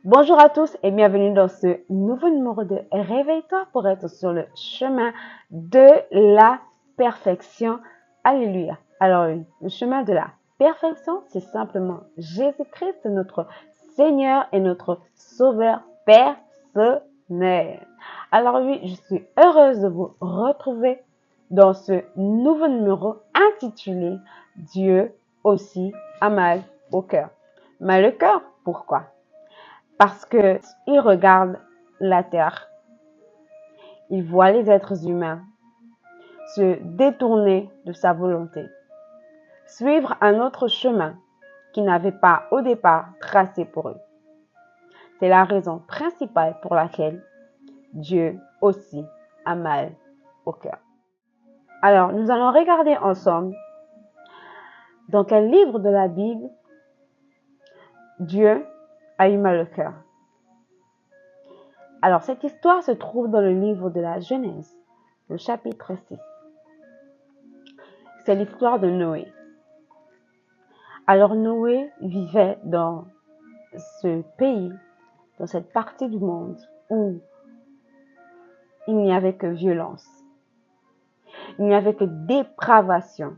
Bonjour à tous et bienvenue dans ce nouveau numéro de Réveille-toi pour être sur le chemin de la perfection. Alléluia. Alors oui, le chemin de la perfection, c'est simplement Jésus-Christ, notre Seigneur et notre Sauveur personnel. Alors oui, je suis heureuse de vous retrouver dans ce nouveau numéro intitulé Dieu aussi a mal au cœur. Mal au cœur, pourquoi? Parce que il regarde la terre, il voit les êtres humains se détourner de sa volonté, suivre un autre chemin qu'il n'avait pas au départ tracé pour eux. C'est la raison principale pour laquelle Dieu aussi a mal au cœur. Alors, nous allons regarder ensemble dans quel livre de la Bible Dieu a eu mal au cœur. Alors, cette histoire se trouve dans le livre de la Genèse, le chapitre 6. C'est l'histoire de Noé. Alors Noé vivait dans ce pays, dans cette partie du monde où il n'y avait que violence, il n'y avait que dépravation,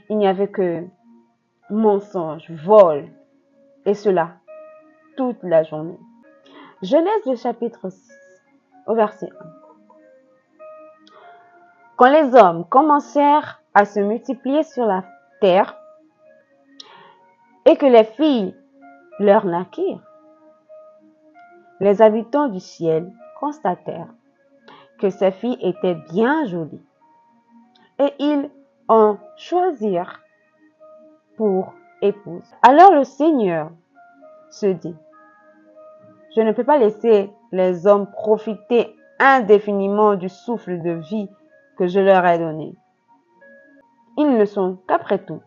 il n'y avait que mensonge, vol, et cela toute la journée. Genèse le chapitre 6, au verset 1. Quand les hommes commencèrent à se multiplier sur la terre et que les filles leur naquirent, les habitants du ciel constatèrent que ces filles étaient bien jolies et ils en choisirent pour épouse. Alors le Seigneur se dit, je ne peux pas laisser les hommes profiter indéfiniment du souffle de vie que je leur ai donné. Ils ne sont qu'après tout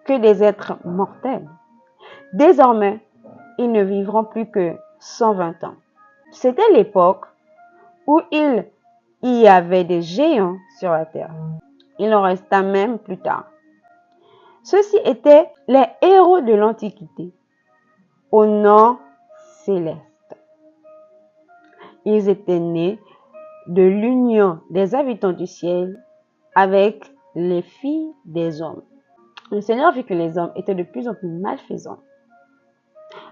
que des êtres mortels. Désormais, ils ne vivront plus que 120 ans. C'était l'époque où il y avait des géants sur la terre. Il en resta même plus tard. Ceux-ci étaient les héros de l'Antiquité, au nom céleste. Ils étaient nés de l'union des habitants du ciel avec les filles des hommes. Le Seigneur vit que les hommes étaient de plus en plus malfaisants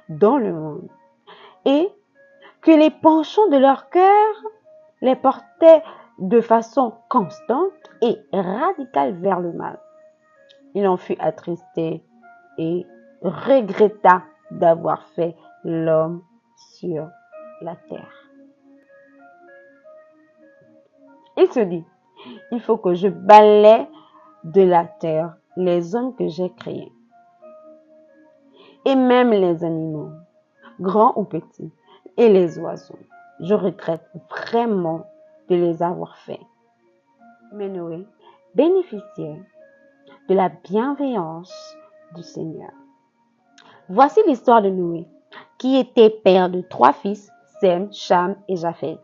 dans le monde et que les penchants de leur cœur les portaient de façon constante et radicale vers le mal. Il en fut attristé et regretta d'avoir fait l'homme sur la terre. Il se dit, il faut que je balaie de la terre les hommes que j'ai créés. Et même les animaux, grands ou petits, et les oiseaux. Je regrette vraiment de les avoir faits. Mais Noé bénéficiait de la bienveillance du Seigneur. Voici l'histoire de Noé, qui était père de 3 fils, Sem, Cham et Japheth.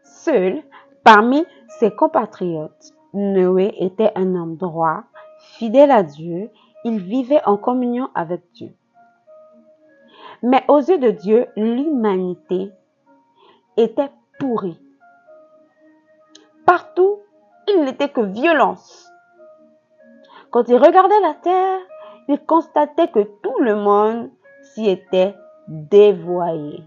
Seul, parmi ses compatriotes, Noé était un homme droit, fidèle à Dieu, il vivait en communion avec Dieu. Mais aux yeux de Dieu, l'humanité était pourrie. Partout, il n'était que violence. Quand il regardait la terre, il constatait que tout le monde s'y était dévoyé.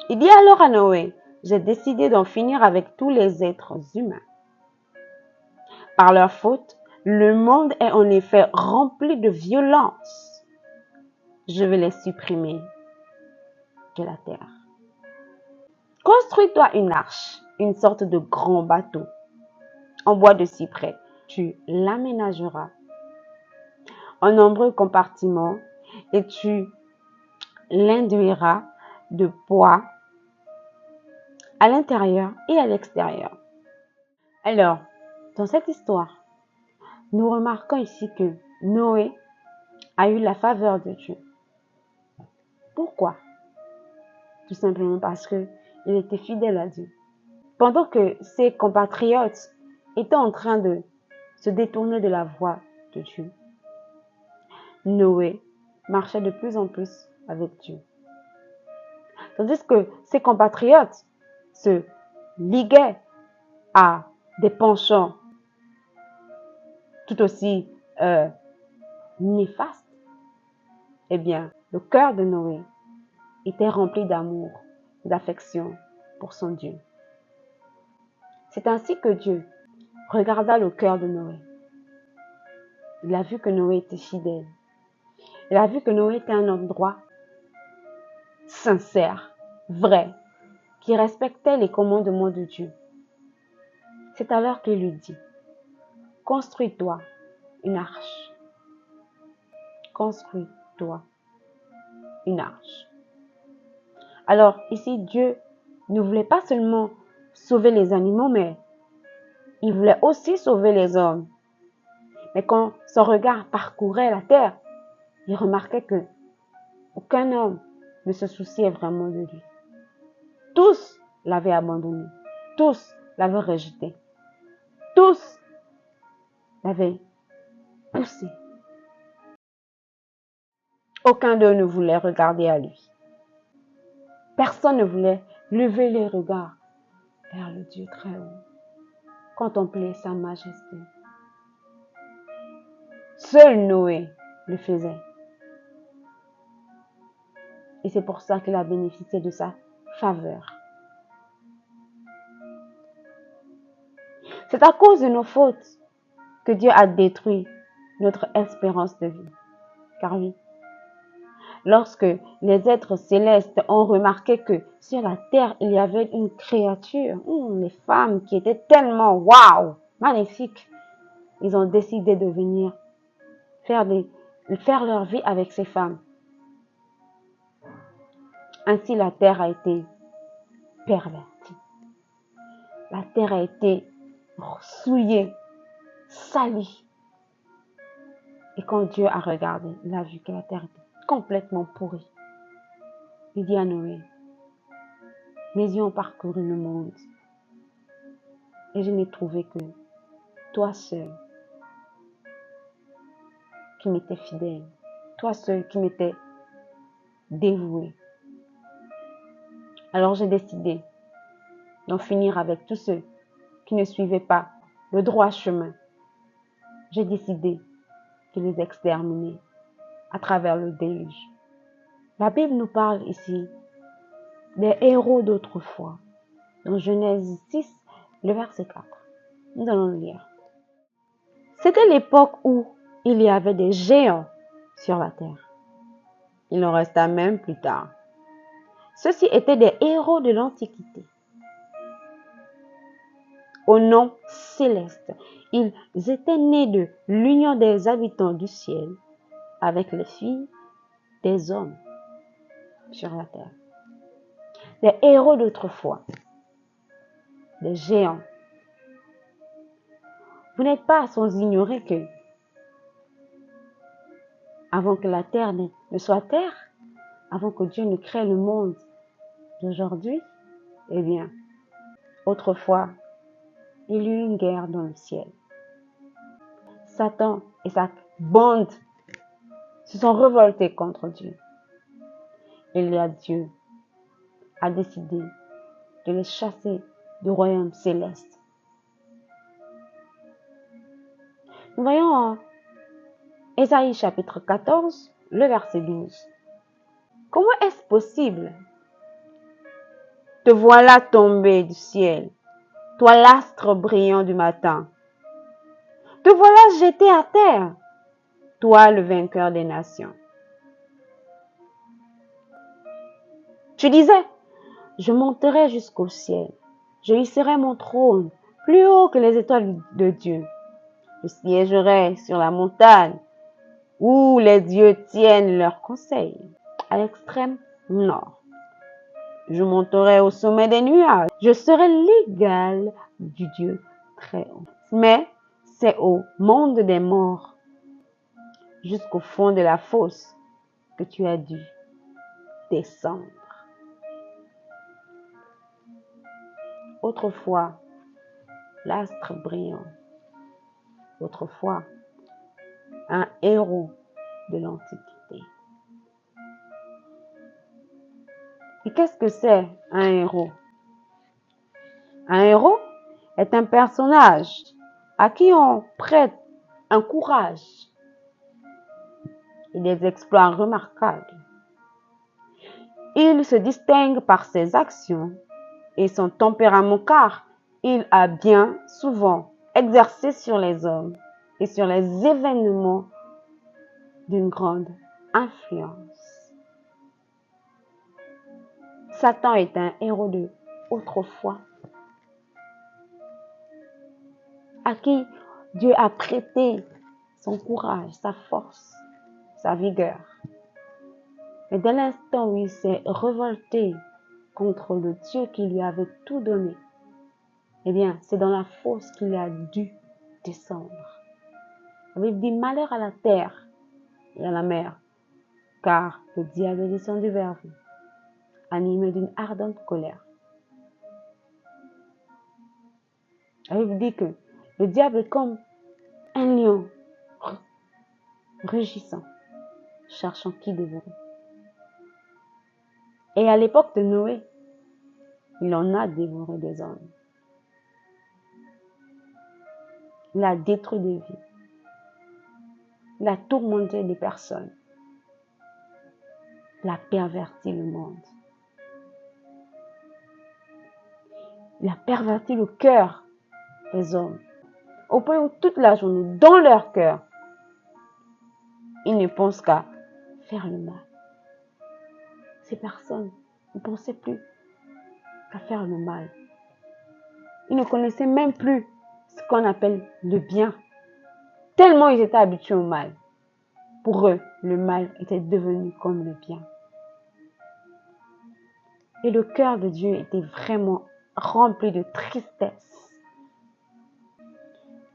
Il dit alors à Noé, j'ai décidé d'en finir avec tous les êtres humains. Par leur faute, le monde est en effet rempli de violence. Je vais les supprimer de la terre. Construis-toi une arche, une sorte de grand bateau en bois de cyprès. Tu l'aménageras en nombreux compartiments et tu l'induiras de bois à l'intérieur et à l'extérieur. Alors, dans cette histoire, nous remarquons ici que Noé a eu la faveur de Dieu. Pourquoi? Tout simplement parce qu'il était fidèle à Dieu. Pendant que ses compatriotes étaient en train de se détourner de la voie de Dieu, Noé marchait de plus en plus avec Dieu. Tandis que ses compatriotes se liguaient à des penchants tout aussi néfastes. Eh bien, le cœur de Noé était rempli d'amour, d'affection pour son Dieu. C'est ainsi que Dieu regarda le cœur de Noé. Il a vu que Noé était fidèle. Il a vu que Noé était un homme droit, sincère, vrai, qui respectait les commandements de Dieu. C'est alors qu'il lui dit, construis-toi une arche. Construis-toi une arche. Alors ici, Dieu ne voulait pas seulement sauver les animaux, mais il voulait aussi sauver les hommes. Mais quand son regard parcourait la terre, il remarquait que aucun homme ne se souciait vraiment de lui. Tous l'avaient abandonné. Tous l'avaient rejeté. Tous l'avaient poussé. Aucun d'eux ne voulait regarder à lui. Personne ne voulait lever les regards vers le Dieu très haut, contempler sa majesté. Seul Noé le faisait. Et c'est pour ça qu'il a bénéficié de sa faveur. C'est à cause de nos fautes que Dieu a détruit notre espérance de vie. Car oui, lorsque les êtres célestes ont remarqué que sur la terre, il y avait une créature, les femmes qui étaient tellement waouh, magnifiques, ils ont décidé de venir faire leur vie avec ces femmes. Ainsi, la terre a été pervertie. La terre a été souillée, salie. Et quand Dieu a regardé, il a vu que la terre était complètement pourrie. Il dit à Noé, mes yeux ont parcouru le monde et je n'ai trouvé que toi seul qui m'étais fidèle, toi seul qui m'étais dévoué. Alors j'ai décidé d'en finir avec tous ceux qui ne suivaient pas le droit chemin. J'ai décidé de les exterminer à travers le déluge. La Bible nous parle ici des héros d'autrefois. Dans Genèse 6, le verset 4. Nous allons le lire. C'était l'époque où il y avait des géants sur la terre. Il en resta même plus tard. Ceux-ci étaient des héros de l'Antiquité. Au nom céleste, ils étaient nés de l'union des habitants du ciel avec les filles des hommes sur la terre. Des héros d'autrefois, des géants. Vous n'êtes pas sans ignorer que, avant que la terre ne soit terre, avant que Dieu ne crée le monde d'aujourd'hui, eh bien, autrefois, il y eut une guerre dans le ciel. Satan et sa bande se sont révoltés contre Dieu. Et là, Dieu a décidé de les chasser du royaume céleste. Nous voyons en Ésaïe chapitre 14, le verset 12. Comment est-ce possible? Te voilà tombé du ciel, toi l'astre brillant du matin. Te voilà jeté à terre, toi le vainqueur des nations. Tu disais, je monterai jusqu'au ciel, je hisserai mon trône plus haut que les étoiles de Dieu. Je siégerai sur la montagne où les dieux tiennent leurs conseils, à l'extrême nord. Je monterai au sommet des nuages. Je serai l'égal du Dieu très haut. Mais c'est au monde des morts, jusqu'au fond de la fosse, que tu as dû descendre. Autrefois, l'astre brillant. Autrefois, un héros de l'Antiquité. Et qu'est-ce que c'est un héros? Un héros est un personnage à qui on prête un courage et des exploits remarquables. Il se distingue par ses actions et son tempérament car il a bien souvent exercé sur les hommes et sur les événements d'une grande influence. Satan est un héros de autrefois à qui Dieu a prêté son courage, sa force, sa vigueur. Mais dès l'instant où il s'est révolté contre le Dieu qui lui avait tout donné, eh bien, c'est dans la fosse qu'il a dû descendre. La Bible dit malheur à la terre et à la mer, car le diable est descendu vers vous, animé d'une ardente colère. La Bible dit que le diable est comme un lion rugissant, cherchant qui dévorer. Et à l'époque de Noé, il en a dévoré des hommes. Il a détruit des vies. Il a tourmenté des personnes. Il a perverti le monde. Il a perverti le cœur des hommes. Au point où toute la journée, dans leur cœur, ils ne pensent qu'à faire le mal. Ces personnes ne pensaient plus qu'à faire le mal. Ils ne connaissaient même plus ce qu'on appelle le bien. Tellement ils étaient habitués au mal. Pour eux, le mal était devenu comme le bien. Et le cœur de Dieu était vraiment rempli de tristesse.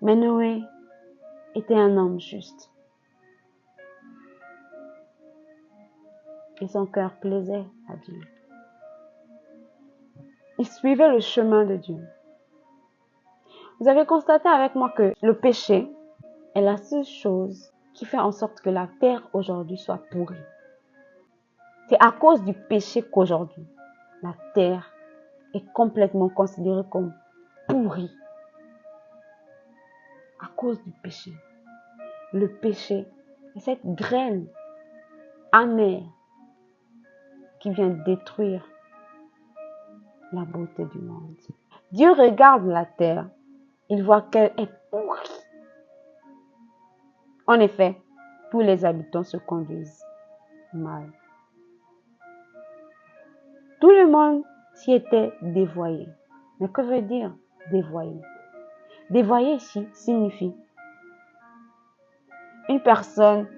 Mais Noé était un homme juste. Et son cœur plaisait à Dieu. Il suivait le chemin de Dieu. Vous avez constaté avec moi que le péché est la seule chose qui fait en sorte que la terre aujourd'hui soit pourrie. C'est à cause du péché qu'aujourd'hui, la terre est complètement considérée comme pourrie. À cause du péché. Le péché est cette graine amère qui vient détruire la beauté du monde. Dieu regarde la terre, il voit qu'elle est pourrie. En effet, tous les habitants se conduisent mal. Tout le monde s'y était dévoyé. Mais que veut dire dévoyé? Dévoyé ici signifie une personne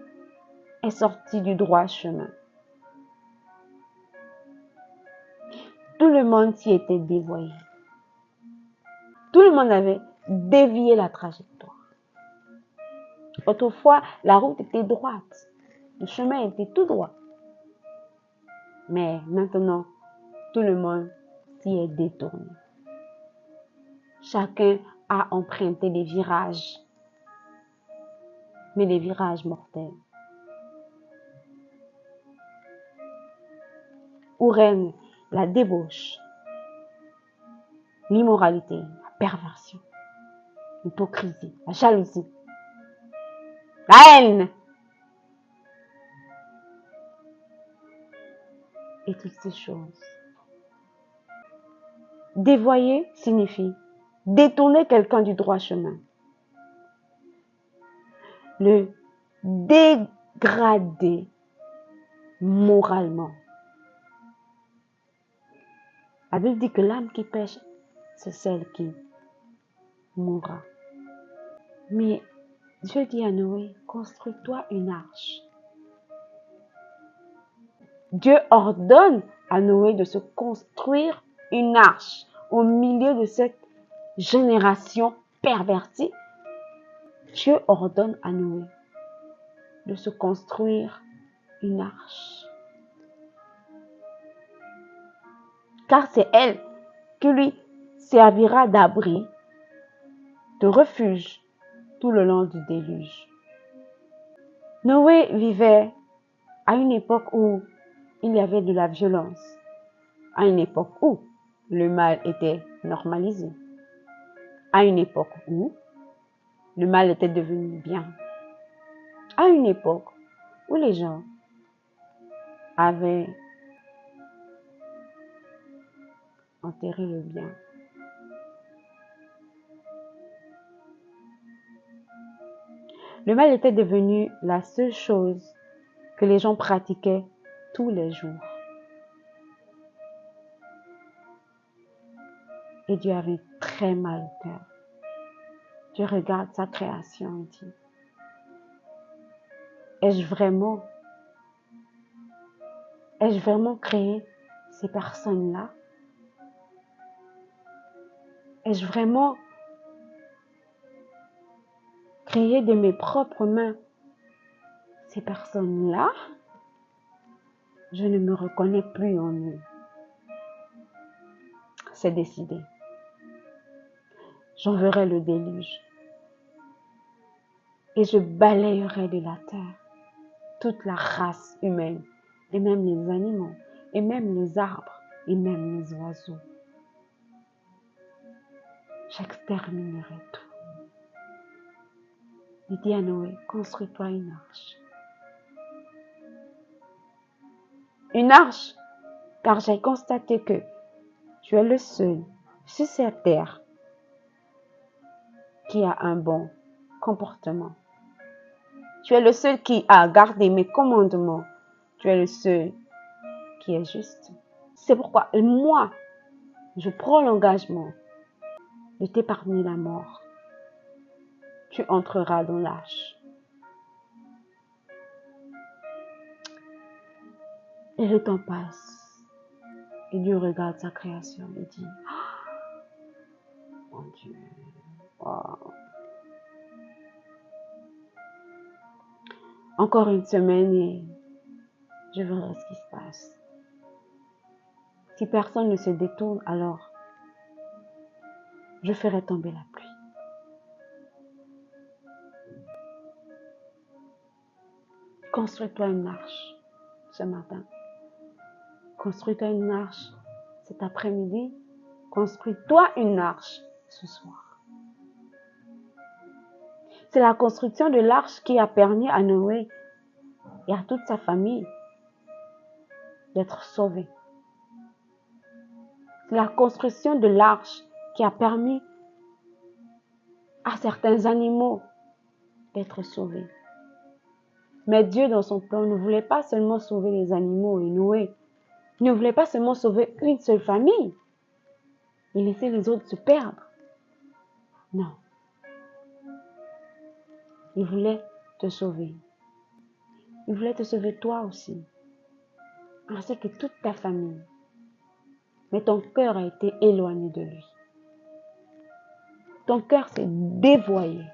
est sortie du droit chemin. Tout le monde s'y était dévoyé. Tout le monde avait dévié la trajectoire. Autrefois, la route était droite. Le chemin était tout droit. Mais maintenant, tout le monde s'y est détourné. Chacun a emprunté des virages, mais des virages mortels. Où règne la débauche, l'immoralité, la perversion, l'hypocrisie, la jalousie, la haine et toutes ces choses. Dévoyer signifie détourner quelqu'un du droit chemin. Le dégrader moralement. La Bible dit que l'âme qui pêche, c'est celle qui mourra. Mais Dieu dit à Noé, construis-toi une arche. Dieu ordonne à Noé de se construire une arche au milieu de cette génération pervertie. Dieu ordonne à Noé de se construire une arche. Car c'est elle qui lui servira d'abri, de refuge tout le long du déluge. Noé vivait à une époque où il y avait de la violence, à une époque où le mal était normalisé, à une époque où le mal était devenu bien, à une époque où les gens avaient enterré le bien. Le mal était devenu la seule chose que les gens pratiquaient tous les jours. Et Dieu avait très mal au cœur. Dieu regarde sa création et dit, ai-je vraiment créé ces personnes-là? Ai-je vraiment créé de mes propres mains ces personnes-là? Je ne me reconnais plus en eux. C'est décidé. J'enverrai le déluge et je balayerai de la terre toute la race humaine, et même les animaux, et même les arbres, et même les oiseaux. J'exterminerai tout. Il dit à Noé, construis-toi une arche. Une arche, car j'ai constaté que tu es le seul sur cette terre qui a un bon comportement. Tu es le seul qui a gardé mes commandements. Tu es le seul qui est juste. C'est pourquoi moi, je prends l'engagement de t'épargner la mort. Tu entreras dans l'arche. Et le temps passe. Et Dieu regarde sa création et dit, oh, mon Dieu, wow. Encore une semaine et je verrai ce qui se passe. Si personne ne se détourne, alors je ferai tomber la pluie. Construis-toi une arche ce matin. Construis-toi une arche cet après-midi. Construis-toi une arche ce soir. C'est la construction de l'arche qui a permis à Noé et à toute sa famille d'être sauvés. C'est la construction de l'arche qui a permis à certains animaux d'être sauvés. Mais Dieu, dans son plan, ne voulait pas seulement sauver les animaux et Noé. Il ne voulait pas seulement sauver une seule famille et laisser les autres se perdre. Non. Il voulait te sauver. Il voulait te sauver toi aussi, ainsi que toute ta famille. Mais ton cœur a été éloigné de lui. Ton cœur s'est dévoyé.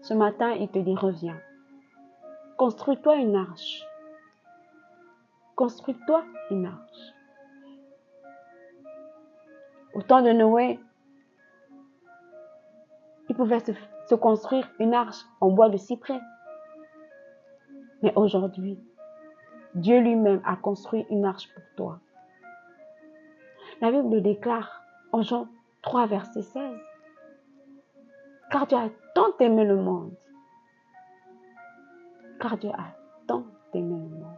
Ce matin, il te dit, reviens. Construis-toi une arche. Construis-toi une arche. Au temps de Noé, il pouvait se construire une arche en bois de cyprès. Mais aujourd'hui, Dieu lui-même a construit une arche pour toi. La Bible le déclare en Jean 3, verset 16. Car Dieu a tant aimé le monde. Car Dieu a tant aimé le monde.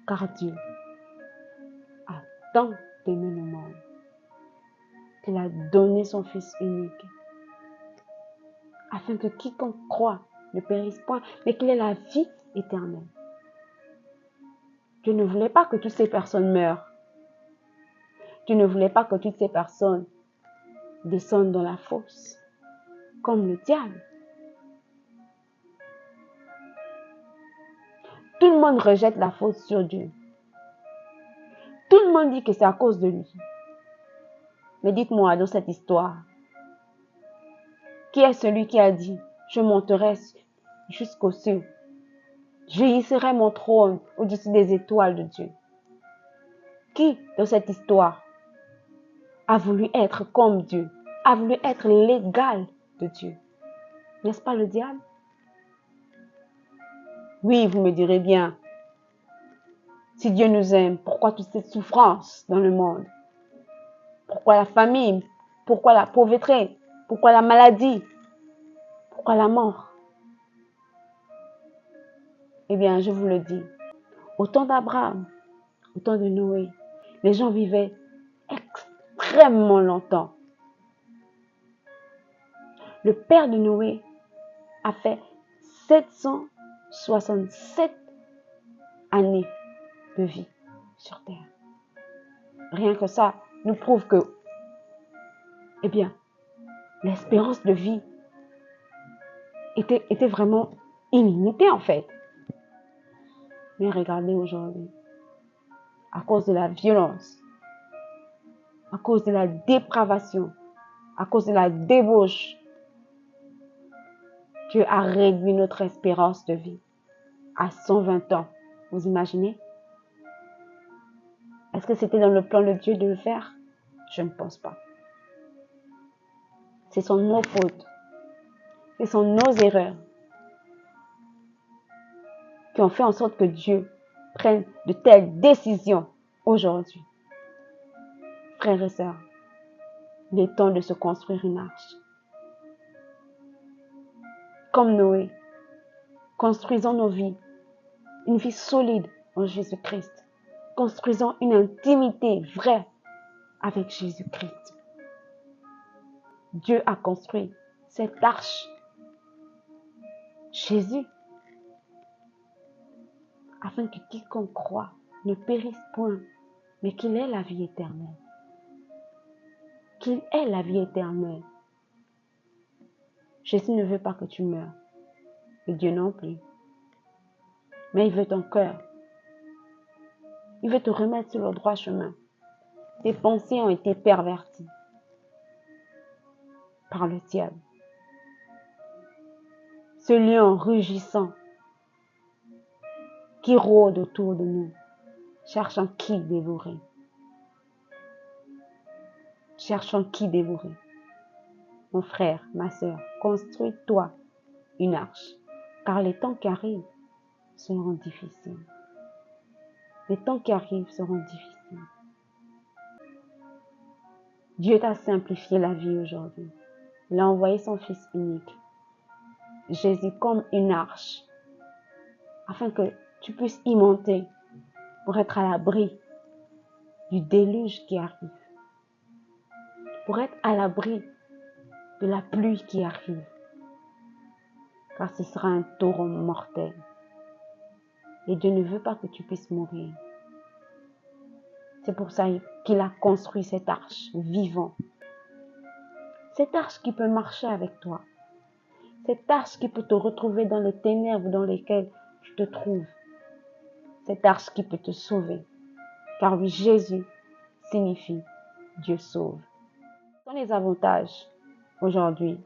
Car Dieu a tant aimé le monde qu'il a donné son Fils unique, afin que quiconque croit ne périsse point, mais qu'il ait la vie éternelle. Dieu ne voulait pas que toutes ces personnes meurent. Dieu ne voulait pas que toutes ces personnes descendent dans la fosse, comme le diable. Tout le monde rejette la faute sur Dieu. Tout le monde dit que c'est à cause de lui. Mais dites-moi dans cette histoire, qui est celui qui a dit, je monterai jusqu'aux cieux, je hisserai mon trône au-dessus des étoiles de Dieu? Qui dans cette histoire a voulu être comme Dieu, a voulu être l'égal de Dieu? N'est-ce pas le diable? Oui, vous me direz bien, Si Dieu nous aime, pourquoi toute cette souffrance dans le monde? Pourquoi la famine? Pourquoi la pauvreté? Pourquoi la maladie? Pourquoi la mort? Eh bien, je vous le dis, au temps d'Abraham, au temps de Noé, les gens vivaient extrêmement longtemps. Le père de Noé a fait 767 années de vie sur terre. Rien que ça nous prouve que, eh bien, l'espérance de vie était vraiment illimitée en fait. Mais regardez aujourd'hui, à cause de la violence, à cause de la dépravation, à cause de la débauche, Dieu a réduit notre espérance de vie à 120 ans. Vous imaginez? Est-ce que c'était dans le plan de Dieu de le faire? Je ne pense pas. Ce sont nos fautes, ce sont nos erreurs qui ont fait en sorte que Dieu prenne de telles décisions aujourd'hui. Frères et sœurs, il est temps de se construire une arche. Comme Noé, construisons nos vies, une vie solide en Jésus-Christ. Construisons une intimité vraie avec Jésus-Christ. Dieu a construit cette arche, Jésus, afin que quiconque croit ne périsse point, mais qu'il ait la vie éternelle. Qu'il ait la vie éternelle. Jésus ne veut pas que tu meurs, et Dieu non plus. Mais il veut ton cœur. Il veut te remettre sur le droit chemin. Tes pensées ont été perverties par le diable. Ce lion rugissant qui rôde autour de nous, cherchant qui dévorer. Cherchant qui dévorer. Mon frère, ma sœur, construis-toi une arche, car les temps qui arrivent seront difficiles. Les temps qui arrivent seront difficiles. Dieu t'a simplifié la vie aujourd'hui. Il a envoyé son Fils unique, Jésus, comme une arche, afin que tu puisses y monter pour être à l'abri du déluge qui arrive, pour être à l'abri de la pluie qui arrive, car ce sera un torrent mortel. Et Dieu ne veut pas que tu puisses mourir. C'est pour ça qu'il a construit cette arche vivante. Cette arche qui peut marcher avec toi. Cette arche qui peut te retrouver dans les ténèbres dans lesquelles tu te trouves. Cette arche qui peut te sauver. Car oui, Jésus signifie Dieu sauve. Quels sont les avantages aujourd'hui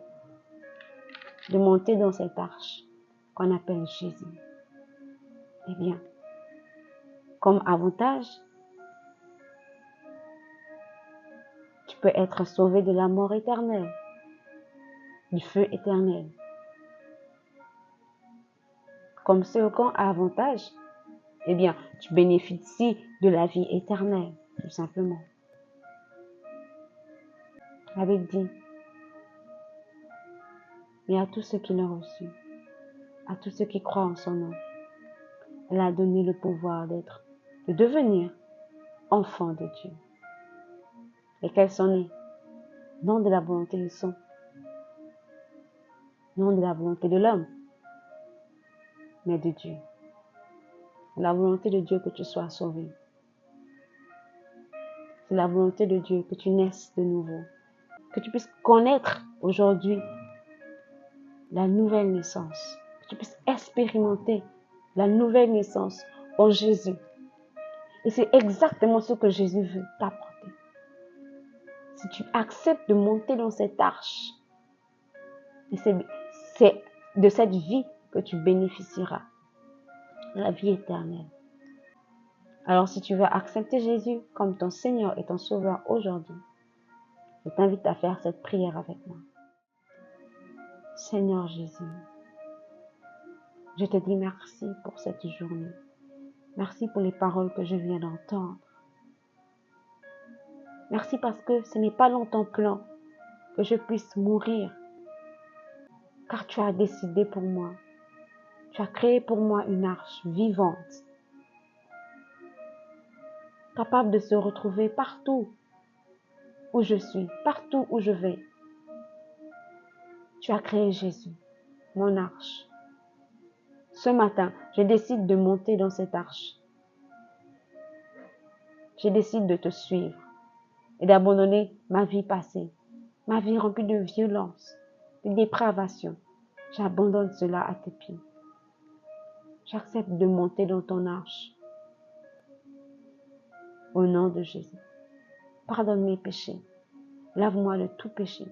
de monter dans cette arche qu'on appelle Jésus? Eh bien, comme avantage, tu peux être sauvé de la mort éternelle, du feu éternel. Comme second avantage, eh bien, tu bénéficies de la vie éternelle, tout simplement. La Bible dit, mais à tous ceux qui l'ont reçu, à tous ceux qui croient en son nom, elle a donné le pouvoir de devenir enfants de Dieu. Et qu'elles sont nées, non de la volonté du sang, non de la volonté de l'homme, mais de Dieu. C'est la volonté de Dieu que tu sois sauvé. C'est la volonté de Dieu que tu naisses de nouveau. Que tu puisses connaître aujourd'hui la nouvelle naissance. Que tu puisses expérimenter la nouvelle naissance en Jésus. Et c'est exactement ce que Jésus veut t'apporter. Si tu acceptes de monter dans cette arche, et c'est de cette vie que tu bénéficieras. La vie éternelle. Alors si tu veux accepter Jésus comme ton Seigneur et ton Sauveur aujourd'hui, je t'invite à faire cette prière avec moi. Seigneur Jésus, je te dis merci pour cette journée. Merci pour les paroles que je viens d'entendre. Merci parce que ce n'est pas dans ton plan que je puisse mourir, car tu as décidé pour moi. Tu as créé pour moi une arche vivante, capable de se retrouver partout où je suis, partout où je vais. Tu as créé Jésus, mon arche. Ce matin, je décide de monter dans cette arche. Je décide de te suivre et d'abandonner ma vie passée, ma vie remplie de violence, de dépravation. J'abandonne cela à tes pieds. J'accepte de monter dans ton arche. Au nom de Jésus, pardonne mes péchés. Lave-moi de tout péché.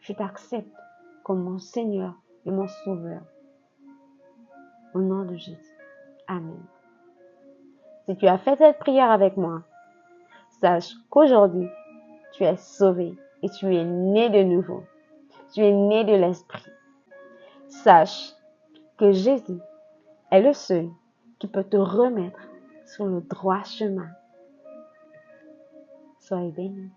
Je t'accepte comme mon Seigneur et mon Sauveur. Au nom de Jésus. Amen. Si tu as fait cette prière avec moi, sache qu'aujourd'hui, tu es sauvé et tu es né de nouveau. Tu es né de l'Esprit. Sache que Jésus est le seul qui peut te remettre sur le droit chemin. Sois béni.